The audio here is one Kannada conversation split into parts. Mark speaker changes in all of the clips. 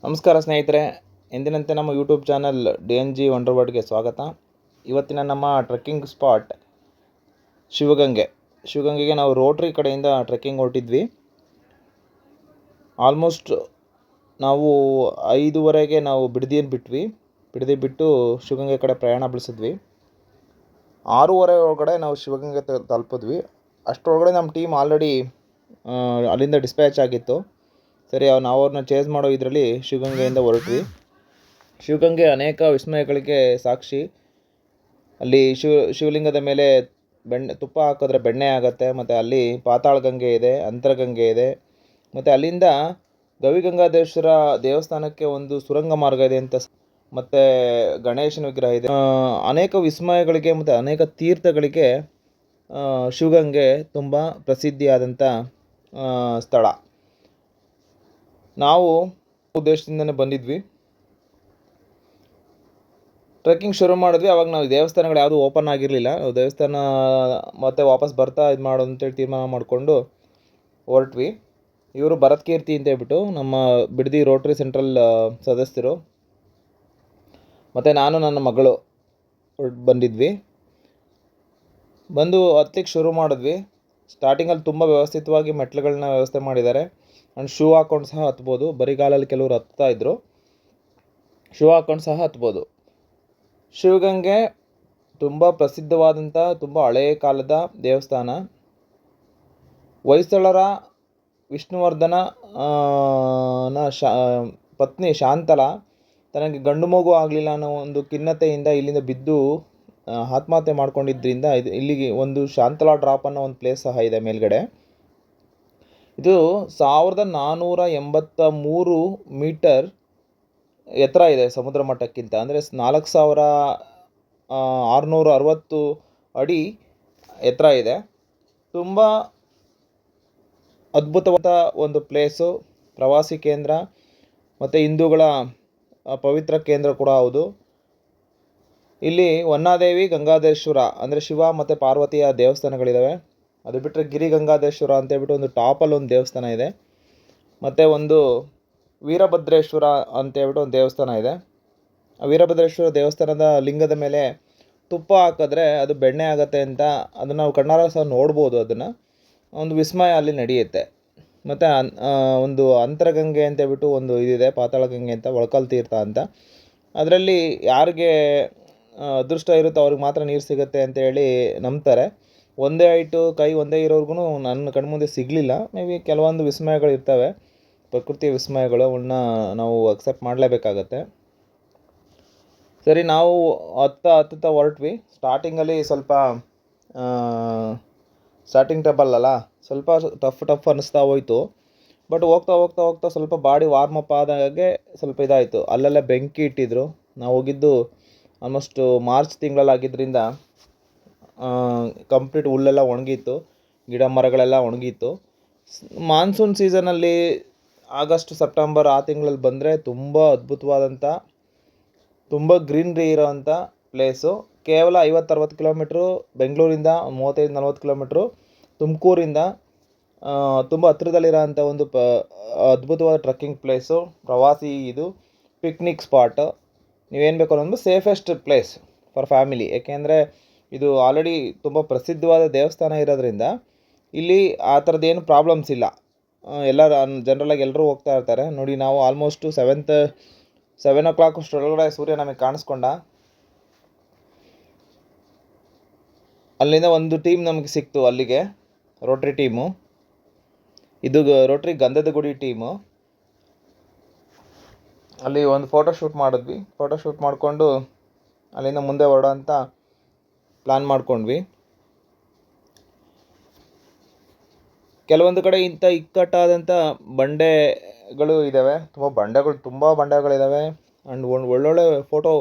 Speaker 1: ನಮಸ್ಕಾರ ಸ್ನೇಹಿತರೆ, ಎಂದಿನಂತೆ ನಮ್ಮ ಯೂಟ್ಯೂಬ್ ಚಾನಲ್ DNG ವಂಡರ್ ವರ್ಲ್ಡ್ಗೆ ಸ್ವಾಗತ. ಇವತ್ತಿನ ನಮ್ಮ ಟ್ರೆಕ್ಕಿಂಗ್ ಸ್ಪಾಟ್ ಶಿವಗಂಗೆಗೆ ನಾವು ರೋಟ್ರಿ ಕಡೆಯಿಂದ ಟ್ರೆಕ್ಕಿಂಗ್ ಹೊರಟಿದ್ವಿ. ಆಲ್ಮೋಸ್ಟ್ ನಾವು 5:30ಗೆ ನಾವು ಬಿಡದಿ ಬಿಟ್ಟು ಶಿವಗಂಗೆ ಕಡೆ ಪ್ರಯಾಣ ಬೆಳೆಸಿದ್ವಿ. 6:30 ಒಳಗಡೆ ನಾವು ಶಿವಗಂಗೆ ತಲುಪಿದ್ವಿ. ಅಷ್ಟರೊಳಗಡೆ ನಮ್ಮ ಟೀಮ್ ಆಲ್ರೆಡಿ ಅಲ್ಲಿಂದ ಡಿಸ್ಪ್ಯಾಚ್ ಆಗಿತ್ತು. ಸರಿ, ನಾವು ಅವ್ರನ್ನ ಚೇಸ್ ಮಾಡೋ ಇದರಲ್ಲಿ ಶಿವಗಂಗೆಯಿಂದ ಹೊರಟ್ವಿ. ಶಿವಗಂಗೆ ಅನೇಕ ವಿಸ್ಮಯಗಳಿಗೆ ಸಾಕ್ಷಿ. ಅಲ್ಲಿ ಶಿವಲಿಂಗದ ಮೇಲೆ ತುಪ್ಪ ಹಾಕಿದ್ರೆ ಬೆಣ್ಣೆ ಆಗುತ್ತೆ. ಮತ್ತು ಅಲ್ಲಿ ಪಾತಾಳ ಗಂಗೆ ಇದೆ, ಅಂತರಗಂಗೆ ಇದೆ. ಮತ್ತು ಅಲ್ಲಿಂದ ಗವಿಗಂಗಾಧರೇಶ್ವರ ದೇವಸ್ಥಾನಕ್ಕೆ ಒಂದು ಸುರಂಗ ಮಾರ್ಗ ಇದೆ ಅಂತ, ಮತ್ತು ಗಣೇಶನ ವಿಗ್ರಹ ಇದೆ. ಅನೇಕ ವಿಸ್ಮಯಗಳಿಗೆ ಮತ್ತು ಅನೇಕ ತೀರ್ಥಗಳಿಗೆ ಶಿವಗಂಗೆ ತುಂಬ ಪ್ರಸಿದ್ಧಿಯಾದಂಥ ಸ್ಥಳ. ನಾವು ಉದ್ದೇಶದಿಂದನೇ ಬಂದಿದ್ವಿ. ಟ್ರೆಕ್ಕಿಂಗ್ ಶುರು ಮಾಡಿದ್ವಿ. ಅವಾಗ ನಾವು ದೇವಸ್ಥಾನಗಳು ಯಾವುದೂ ಓಪನ್ ಆಗಿರಲಿಲ್ಲ. ದೇವಸ್ಥಾನ ಮತ್ತೆ ವಾಪಸ್ ಬರ್ತಾ ಇದು ಮಾಡೋದು ಅಂತೇಳಿ ತೀರ್ಮಾನ ಮಾಡಿಕೊಂಡು ಹೊರಟ್ವಿ. ಇವರು ಭರತ್ ಕೀರ್ತಿ ಅಂತ ಹೇಳ್ಬಿಟ್ಟು ನಮ್ಮ ಬಿಡದಿ ರೋಟ್ರಿ ಸೆಂಟ್ರಲ್ ಸದಸ್ಯರು, ಮತ್ತು ನಾನು ನನ್ನ ಮಗಳು ಬಂದಿದ್ವಿ. ಬಂದು ಹತ್ತಲಿಕ್ಕೆ ಶುರು ಮಾಡಿದ್ವಿ. ಸ್ಟಾರ್ಟಿಂಗಲ್ಲಿ ತುಂಬ ವ್ಯವಸ್ಥಿತವಾಗಿ ಮೆಟ್ಲುಗಳನ್ನ ವ್ಯವಸ್ಥೆ ಮಾಡಿದ್ದಾರೆ. ಆ್ಯಂಡ್ ಶೂ ಹಾಕ್ಕೊಂಡು ಸಹ ಹತ್ಬೋದು. ಬರಿಗಾಲಲ್ಲಿ ಕೆಲವರು ಹತ್ತಾ ಇದ್ದರು. ಶೂ ಹಾಕ್ಕೊಂಡು ಸಹ ಹತ್ಬೋದು. ಶಿವಗಂಗೆ ತುಂಬ ಪ್ರಸಿದ್ಧವಾದಂಥ ತುಂಬ ಹಳೆಯ ಕಾಲದ ದೇವಸ್ಥಾನ. ಹೊಯ್ಸಳರ ವಿಷ್ಣುವರ್ಧನ ಪತ್ನಿ ಶಾಂತಲ ತನಗೆ ಗಂಡು ಮಗು ಆಗಲಿಲ್ಲ ಅನ್ನೋ ಒಂದು ಖಿನ್ನತೆಯಿಂದ ಇಲ್ಲಿಂದ ಬಿದ್ದು ಆತ್ಮಹತ್ಯೆ ಮಾಡ್ಕೊಂಡಿದ್ದರಿಂದ ಇಲ್ಲಿಗೆ ಒಂದು ಶಾಂತಲಾ ಡ್ರಾಪ್ ಅನ್ನೋ ಒಂದು ಪ್ಲೇಸ್ ಸಹ ಇದೆ ಮೇಲ್ಗಡೆ. ಇದು 1483 ಮೀಟರ್ ಎತ್ತರ ಇದೆ ಸಮುದ್ರ ಮಟ್ಟಕ್ಕಿಂತ. ಅಂದರೆ 4660 ಅಡಿ ಎತ್ತರ ಇದೆ. ತುಂಬ ಅದ್ಭುತವಾದ ಒಂದು ಪ್ಲೇಸು, ಪ್ರವಾಸಿ ಕೇಂದ್ರ ಮತ್ತು ಹಿಂದೂಗಳ ಪವಿತ್ರ ಕೇಂದ್ರ ಕೂಡ ಹೌದು. ಇಲ್ಲಿ ಹೊನ್ನಾದೇವಿ, ಗಂಗಾಧರೇಶ್ವರ ಅಂದರೆ ಶಿವ ಮತ್ತು ಪಾರ್ವತಿಯ ದೇವಸ್ಥಾನಗಳಿದ್ದಾವೆ. ಅದು ಬಿಟ್ಟರೆ ಗಿರಿ ಗಂಗಾಧರೇಶ್ವರ ಅಂತೇಳ್ಬಿಟ್ಟು ಒಂದು ಟಾಪಲ್ಲಿ ಒಂದು ದೇವಸ್ಥಾನ ಇದೆ. ಮತ್ತು ಒಂದು ವೀರಭದ್ರೇಶ್ವರ ಅಂತೇಳ್ಬಿಟ್ಟು ಒಂದು ದೇವಸ್ಥಾನ ಇದೆ. ಆ ವೀರಭದ್ರೇಶ್ವರ ದೇವಸ್ಥಾನದ ಲಿಂಗದ ಮೇಲೆ ತುಪ್ಪ ಹಾಕಿದ್ರೆ ಅದು ಬೆಣ್ಣೆ ಆಗುತ್ತೆ ಅಂತ ಅದನ್ನು ನಾವು ಕಣ್ಣಾರ ಸಹ ನೋಡ್ಬೋದು. ಅದನ್ನು ಒಂದು ವಿಸ್ಮಯ ಅಲ್ಲಿ ನಡೆಯುತ್ತೆ. ಮತ್ತು ಒಂದು ಅಂತರಗಂಗೆ ಅಂತೇಳ್ಬಿಟ್ಟು ಒಂದು ಇದಿದೆ, ಪಾತಾಳ ಗಂಗೆ ಅಂತ, ಒಳಕಲ್ ತೀರ್ಥ ಅಂತ. ಅದರಲ್ಲಿ ಯಾರಿಗೆ ಅದೃಷ್ಟ ಇರುತ್ತೋ ಅವ್ರಿಗೆ ಮಾತ್ರ ನೀರು ಸಿಗುತ್ತೆ ಅಂತೇಳಿ ನಂಬ್ತಾರೆ. ಒಂದೇ ಹೈಟು ಕೈ ಒಂದೇ ಇರೋರ್ಗು ನನ್ನ ಕಣ್ಮುಂದೆ ಸಿಗಲಿಲ್ಲ. ಮೇ ಬಿ ಕೆಲವೊಂದು ವಿಸ್ಮಯಗಳು ಇರ್ತವೆ, ಪ್ರಕೃತಿಯ ವಿಸ್ಮಯಗಳು. ಅವನ್ನ ನಾವು ಅಕ್ಸೆಪ್ಟ್ ಮಾಡಲೇಬೇಕಾಗತ್ತೆ. ಸರಿ, ನಾವು ಹತ್ತುತ್ತಾ ಹೊರಟ್ವಿ. ಸ್ಟಾರ್ಟಿಂಗಲ್ಲಿ ಸ್ವಲ್ಪ ಸ್ಟಾರ್ಟಿಂಗ್ ಟ್ರಬಲ್ ಅಲ್ಲ, ಸ್ವಲ್ಪ ಟಫ್ ಅನ್ನಿಸ್ತಾ ಹೋಯಿತು. ಬಟ್ ಹೋಗ್ತಾ ಹೋಗ್ತಾ ಹೋಗ್ತಾ ಸ್ವಲ್ಪ ಬಾಡಿ ವಾರ್ಮಪ್ ಆದಾಗೆ ಸ್ವಲ್ಪ ಇದಾಯಿತು. ಅಲ್ಲೆಲ್ಲ ಬೆಂಕಿ ಇಟ್ಟಿದ್ರು. ನಾವು ಹೋಗಿದ್ದು ಆಲ್ಮೋಸ್ಟ್ ಮಾರ್ಚ್ ತಿಂಗಳಲ್ಲಾಗಿದ್ದರಿಂದ ಕಂಪ್ಲೀಟ್ ಹುಲ್ಲೆಲ್ಲ ಒಣಗಿತ್ತು, ಗಿಡ ಮರಗಳೆಲ್ಲ ಒಣಗಿತ್ತು. ಮಾನ್ಸೂನ್ ಸೀಸನಲ್ಲಿ ಆಗಸ್ಟ್ ಸೆಪ್ಟೆಂಬರ್ ಆ ತಿಂಗಳಲ್ಲಿ ಬಂದರೆ ತುಂಬ ಅದ್ಭುತವಾದಂಥ, ತುಂಬ ಗ್ರೀನ್ರಿ ಇರೋವಂಥ ಪ್ಲೇಸು. ಕೇವಲ 50-60 ಕಿಲೋಮೀಟ್ರು ಬೆಂಗಳೂರಿಂದ, 35-40 ಕಿಲೋಮೀಟ್ರು ತುಮಕೂರಿಂದ ತುಂಬ ಹತ್ರದಲ್ಲಿರೋಂಥ ಒಂದು ಅದ್ಭುತವಾದ ಟ್ರೆಕ್ಕಿಂಗ್ ಪ್ಲೇಸು, ಪ್ರವಾಸಿ ಇದು ಪಿಕ್ನಿಕ್ ಸ್ಪಾಟ್. ನೀವೇನು ಬೇಕು ಅನ್ನೋದು ಸೇಫೆಸ್ಟ್ ಪ್ಲೇಸ್ ಫಾರ್ ಫ್ಯಾಮಿಲಿ. ಏಕೆಂದರೆ ಇದು ಆಲ್ರೆಡಿ ತುಂಬ ಪ್ರಸಿದ್ಧವಾದ ದೇವಸ್ಥಾನ ಇರೋದ್ರಿಂದ ಇಲ್ಲಿ ಆ ಥರದ್ದೇನು ಪ್ರಾಬ್ಲಮ್ಸ್ ಇಲ್ಲ. ಜನರಲಾಗಿ ಎಲ್ಲರೂ ಹೋಗ್ತಾ ಇರ್ತಾರೆ. ನೋಡಿ, ನಾವು ಆಲ್ಮೋಸ್ಟು 7 o'clock ಅಷ್ಟರೊಳಗಡೆ ಸೂರ್ಯ ನಮಗೆ ಕಾಣಿಸ್ಕೊಂಡ. ಅಲ್ಲಿಂದ ಒಂದು ಟೀಮ್ ನಮಗೆ ಸಿಕ್ತು, ಅಲ್ಲಿಗೆ ರೋಟ್ರಿ ಟೀಮು. ಇದು ರೋಟ್ರಿ ಗಂಧದ ಗುಡಿ ಟೀಮು. ಅಲ್ಲಿ ಒಂದು ಫೋಟೋ ಶೂಟ್ ಮಾಡಿದ್ವಿ. ಫೋಟೋ ಶೂಟ್ ಮಾಡಿಕೊಂಡು ಅಲ್ಲಿಂದ ಮುಂದೆ ಹೊರಡೋ ಅಂತ ಪ್ಲ್ಯಾನ್ ಮಾಡ್ಕೊಂಡ್ವಿ. ಕೆಲವೊಂದು ಕಡೆ ಇಂಥ ಇಕ್ಕಟ್ಟಾದಂಥ ಬಂಡೆಗಳು ಇದ್ದಾವೆ, ತುಂಬ ಬಂಡೆಗಳಿದ್ದಾವೆ. ಆ್ಯಂಡ್ ಒಳ್ಳೊಳ್ಳೆ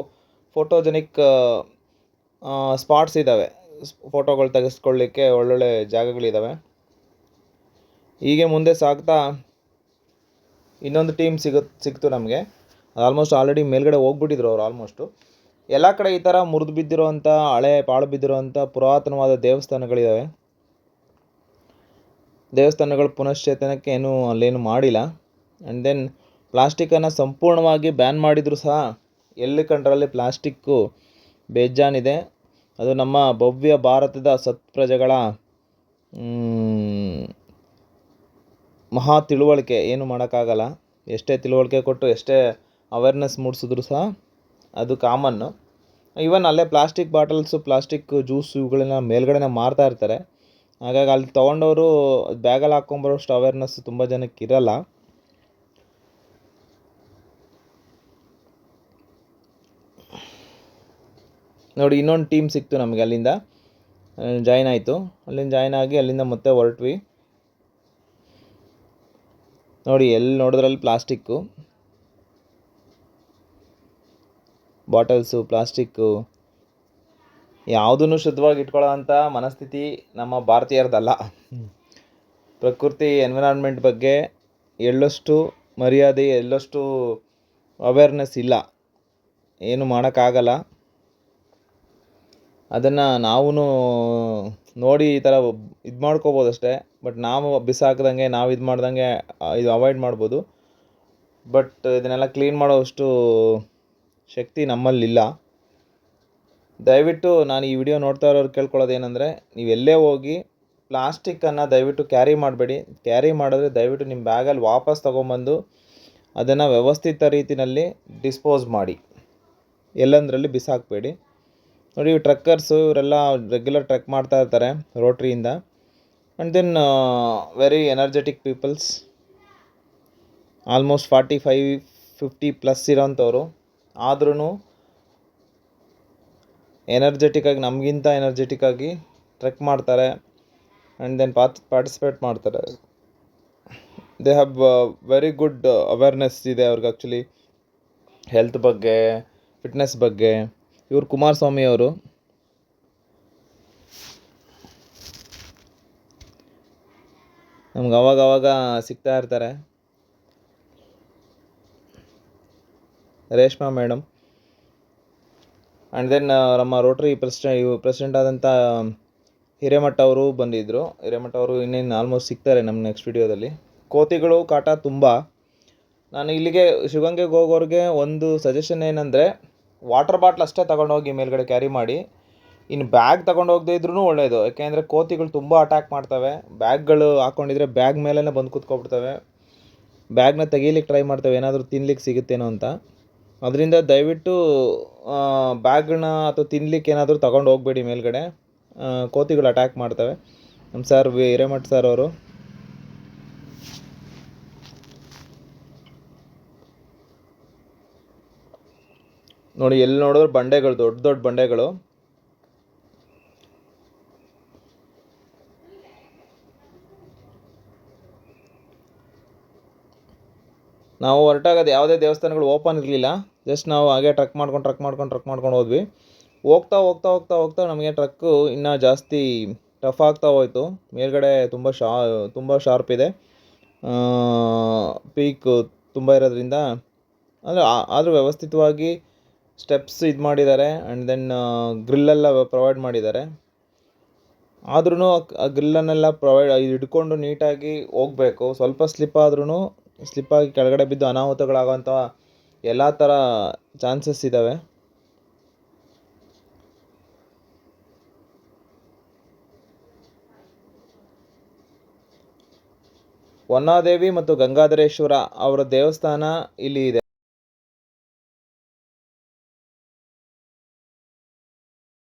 Speaker 1: ಫೋಟೋಜೆನಿಕ್ ಸ್ಪಾಟ್ಸ್ ಇದ್ದಾವೆ. ಫೋಟೋಗಳು ತೆಗೆಸ್ಕೊಳ್ಳಿಕ್ಕೆ ಒಳ್ಳೊಳ್ಳೆ ಜಾಗಗಳಿದ್ದಾವೆ. ಹೀಗೆ ಮುಂದೆ ಸಾಗ್ತಾ ಇನ್ನೊಂದು ಟೀಮ್ ಸಿಕ್ತು ನಮಗೆ. ಆಲ್ಮೋಸ್ಟ್ ಆಲ್ರೆಡಿ ಮೇಲ್ಗಡೆ ಹೋಗ್ಬಿಟ್ಟಿದ್ರು ಅವರು. ಆಲ್ಮೋಸ್ಟು ಎಲ್ಲ ಕಡೆ ಈ ಥರ ಮುರಿದು ಬಿದ್ದಿರೋವಂಥ, ಹಳೆ ಪಾಳು ಬಿದ್ದಿರೋವಂಥ ಪುರಾತನವಾದ ದೇವಸ್ಥಾನಗಳಿದ್ದಾವೆ. ದೇವಸ್ಥಾನಗಳು ಪುನಶ್ಚೇತನಕ್ಕೆ ಅಲ್ಲೇನು ಮಾಡಿಲ್ಲ. ಆ್ಯಂಡ್ ದೆನ್ ಪ್ಲಾಸ್ಟಿಕ್ಕನ್ನು ಸಂಪೂರ್ಣವಾಗಿ ಬ್ಯಾನ್ ಮಾಡಿದರೂ ಸಹ ಎಲ್ಲಿ ಕಂಡರಲ್ಲಿ ಪ್ಲಾಸ್ಟಿಕ್ಕು ಬೇಜಾನಿದೆ. ಅದು ನಮ್ಮ ಭವ್ಯ ಭಾರತದ ಸತ್ಪ್ರಜೆಗಳ ಮಹಾ ತಿಳುವಳಿಕೆ. ಏನು ಮಾಡೋಕ್ಕಾಗಲ್ಲ. ಎಷ್ಟೇ ತಿಳುವಳಿಕೆ ಕೊಟ್ಟು ಎಷ್ಟೇ ಅವೇರ್ನೆಸ್ ಮೂಡಿಸಿದ್ರು ಸಹ ಅದು ಕಾಮನ್ನು. ಈವನ್ ಅಲ್ಲೇ ಪ್ಲಾಸ್ಟಿಕ್ ಬಾಟಲ್ಸು, ಪ್ಲಾಸ್ಟಿಕ್ ಜ್ಯೂಸು ಇವುಗಳನ್ನ ಮೇಲ್ಗಡೆನೇ ಮಾರ್ತಾ ಇರ್ತಾರೆ. ಹಾಗಾಗಿ ಅಲ್ಲಿ ತೊಗೊಂಡವರು ಬ್ಯಾಗಲ್ಲಿ ಹಾಕ್ಕೊಂಬರೋಷ್ಟು ಅವೇರ್ನೆಸ್ ತುಂಬ ಜನಕ್ಕೆ ಇರಲ್ಲ. ನೋಡಿ, ಇನ್ನೊಂದು ಟೀಮ್ ಸಿಕ್ತು ನಮಗೆ. ಅಲ್ಲಿಂದ ಜಾಯ್ನ್ ಆಯಿತು. ಅಲ್ಲಿಂದ ಜಾಯ್ನ್ ಆಗಿ ಅಲ್ಲಿಂದ ಮತ್ತೆ ಹೊರಟ್ವಿ. ನೋಡಿ, ಎಲ್ಲಿ ನೋಡಿದ್ರಲ್ಲಿ ಪ್ಲಾಸ್ಟಿಕ್ಕು ಬಾಟಲ್ಸು, ಪ್ಲಾಸ್ಟಿಕ್ಕು, ಯಾವುದನ್ನು ಶುದ್ಧವಾಗಿ ಇಟ್ಕೊಳ್ಳೋ ಅಂಥ ಮನಸ್ಥಿತಿ ನಮ್ಮ ಭಾರತೀಯರದಲ್ಲ. ಪ್ರಕೃತಿ ಎನ್ವಿರಾನ್ಮೆಂಟ್ ಬಗ್ಗೆ ಎಳ್ಳಷ್ಟು ಮರ್ಯಾದೆ, ಎಳ್ಳಷ್ಟು ಅವೇರ್ನೆಸ್ ಇಲ್ಲ. ಏನು ಮಾಡೋಕ್ಕಾಗಲ್ಲ. ಅದನ್ನು ನಾವು ನೋಡಿ ಈ ಥರ ಇದು ಮಾಡ್ಕೋಬೋದು ಅಷ್ಟೇ. ಬಟ್ ನಾವು ಬಿಸಾಕ್ದಂಗೆ, ನಾವು ಇದು ಮಾಡ್ದಂಗೆ ಇದು ಅವಾಯ್ಡ್ ಮಾಡ್ಬೋದು. ಬಟ್ ಇದನ್ನೆಲ್ಲ ಕ್ಲೀನ್ ಮಾಡೋವಷ್ಟು ಶಕ್ತಿ ನಮ್ಮಲ್ಲಿಲ್ಲ. ದಯವಿಟ್ಟು ನಾನು ಈ ವಿಡಿಯೋ ನೋಡ್ತಾ ಇರೋರು ಕೇಳ್ಕೊಳ್ಳೋದು ಏನಂದರೆ, ನೀವೆಲ್ಲೇ ಹೋಗಿ ಪ್ಲಾಸ್ಟಿಕ್ಕನ್ನು ದಯವಿಟ್ಟು ಕ್ಯಾರಿ ಮಾಡಬೇಡಿ. ಕ್ಯಾರಿ ಮಾಡಿದ್ರೆ ದಯವಿಟ್ಟು ನಿಮ್ಮ ಬ್ಯಾಗಲ್ಲಿ ವಾಪಸ್ ತೊಗೊಂಬಂದು ಅದನ್ನು ವ್ಯವಸ್ಥಿತ ರೀತಿಯಲ್ಲಿ ಡಿಸ್ಪೋಸ್ ಮಾಡಿ, ಎಲ್ಲಂದರಲ್ಲಿ ಬಿಸಾಕಬೇಡಿ. ನೋಡಿ, ಟ್ರಕ್ಕರ್ಸು ಇವರೆಲ್ಲ ರೆಗ್ಯುಲರ್ ಟ್ರೆಕ್ ಮಾಡ್ತಾ ಇರ್ತಾರೆ ರೋಟ್ರಿಯಿಂದ. And then very energetic peoples, almost 45-50+ ಇರೋಂಥವ್ರು. ಆದ್ರೂ ಎನರ್ಜೆಟಿಕ್ಕಾಗಿ, ನಮಗಿಂತ ಎನರ್ಜೆಟಿಕ್ಕಾಗಿ ಟ್ರೆಕ್ ಮಾಡ್ತಾರೆ. ಆ್ಯಂಡ್ ದೆನ್ ಪಾರ್ಟಿಸಿಪೇಟ್ ಮಾಡ್ತಾರೆ. They have very good awareness ಇದೆ ಅವ್ರಿಗೆ ಆ್ಯಕ್ಚುಲಿ, ಹೆಲ್ತ್ ಬಗ್ಗೆ, ಫಿಟ್ನೆಸ್ ಬಗ್ಗೆ. ಇವರು ಕುಮಾರಸ್ವಾಮಿ ಅವರು. ನಮ್ಗೆ ಅವಾಗವಾಗ ಸಿಗ್ತಾ ಇರ್ತಾರೆ. ರೇಷ್ಮಾ ಮೇಡಮ್. ಆ್ಯಂಡ್ ದೆನ್ ನಮ್ಮ ರೋಟ್ರಿ ಪ್ರೆಸಿಡೆಂಟ್ ಆದಂಥ ಹಿರೇಮಠ ಅವರು ಬಂದಿದ್ದರು. ಹಿರೇಮಠ ಅವರು ಇನ್ನೇನು ಆಲ್ಮೋಸ್ಟ್ ಸಿಗ್ತಾರೆ ನಮ್ಮ ನೆಕ್ಸ್ಟ್ ವಿಡಿಯೋದಲ್ಲಿ. ಕೋತಿಗಳು ಕಾಟ ತುಂಬ. ನಾನು ಇಲ್ಲಿಗೆ ಶಿವಗಂಗೆಗೆ ಹೋಗೋರಿಗೆ ಒಂದು ಸಜೆಷನ್ ಏನಂದರೆ, ವಾಟರ್ ಬಾಟ್ಲ್ ಅಷ್ಟೇ ತಗೊಂಡೋಗಿ ಮೇಲ್ಗಡೆ ಕ್ಯಾರಿ ಮಾಡಿ. ಇನ್ನು ಬ್ಯಾಗ್ ತೊಗೊಂಡೋಗದೇ ಇದ್ರೂ ಒಳ್ಳೆಯದು. ಯಾಕೆಂದರೆ ಕೋತಿಗಳು ತುಂಬ ಅಟ್ಯಾಕ್ ಮಾಡ್ತವೆ. ಬ್ಯಾಗ್ಗಳು ಹಾಕ್ಕೊಂಡಿದ್ರೆ ಬ್ಯಾಗ್ ಮೇಲೇ ಬಂದು ಕೂತ್ಕೊಬಿಡ್ತವೆ. ಬ್ಯಾಗ್ನ ತೆಗೀಲಿಕ್ಕೆ ಟ್ರೈ ಮಾಡ್ತವೆ, ಏನಾದರೂ ತಿನ್ಲಿಕ್ಕೆ ಸಿಗುತ್ತೇನೋ ಅಂತ. ಅದರಿಂದ ದಯವಿಟ್ಟು ಬ್ಯಾಗ್ನ ಅಥವಾ ತಿನ್ಲಿಕ್ಕೆ ಏನಾದರೂ ತಗೊಂಡು ಹೋಗಬೇಡಿ ಮೇಲ್ಗಡೆ. ಕೋತಿಗಳು ಅಟ್ಯಾಕ್ ಮಾಡ್ತವೆ. ನಮ್ಮ ಸರ್ ಹಿರೇಮಠ ಸರ್ ಅವರು. ನೋಡಿ, ಎಲ್ಲಿ ನೋಡಿದ್ರು ಬಂಡೆಗಳು, ದೊಡ್ಡ ದೊಡ್ಡ ಬಂಡೆಗಳು. ನಾವು ಹೊರಟಾಗದು ಯಾವುದೇ ದೇವಸ್ಥಾನಗಳು ಓಪನ್ ಇರಲಿಲ್ಲ. ಜಸ್ಟ್ ನಾವು ಹಾಗೆ ಟ್ರಕ್ ಮಾಡ್ಕೊಂಡು ಹೋದ್ವಿ. ಹೋಗ್ತಾ ಹೋಗ್ತಾ ಹೋಗ್ತಾ ಹೋಗ್ತಾ ನಮಗೆ ಟ್ರಕ್ಕು ಇನ್ನೂ ಜಾಸ್ತಿ ಟಫ್ ಆಗ್ತಾ ಹೋಯಿತು. ಮೇಲ್ಗಡೆ ತುಂಬ ಶಾರ್ಪ್ ಇದೆ. ಪೀಕ್ ತುಂಬ ಇರೋದ್ರಿಂದ, ಅಂದರೆ ಆದರೂ ವ್ಯವಸ್ಥಿತವಾಗಿ ಸ್ಟೆಪ್ಸ್ ಇದು ಮಾಡಿದ್ದಾರೆ. ಆ್ಯಂಡ್ ದೆನ್ ಗ್ರಿಲ್ಲೆಲ್ಲ ಪ್ರೊವೈಡ್ ಮಾಡಿದ್ದಾರೆ. ಆದ್ರೂ ಆ ಗ್ರಿಲ್ಲನ್ನೆಲ್ಲ ಹಿಡ್ಕೊಂಡು ನೀಟಾಗಿ ಹೋಗಬೇಕು. ಸ್ವಲ್ಪ ಸ್ಲಿಪ್ಪಾಗಿ ಕೆಳಗಡೆ ಬಿದ್ದು ಅನಾಹುತಗಳಾಗೋಂಥ ಎಲ್ಲ ಥರ ಚಾನ್ಸಸ್ ಇದ್ದಾವೆ. ವನ್ನಾದೇವಿ ಮತ್ತು ಗಂಗಾಧರೇಶ್ವರ ಅವರ ದೇವಸ್ಥಾನ ಇಲ್ಲಿ ಇದೆ.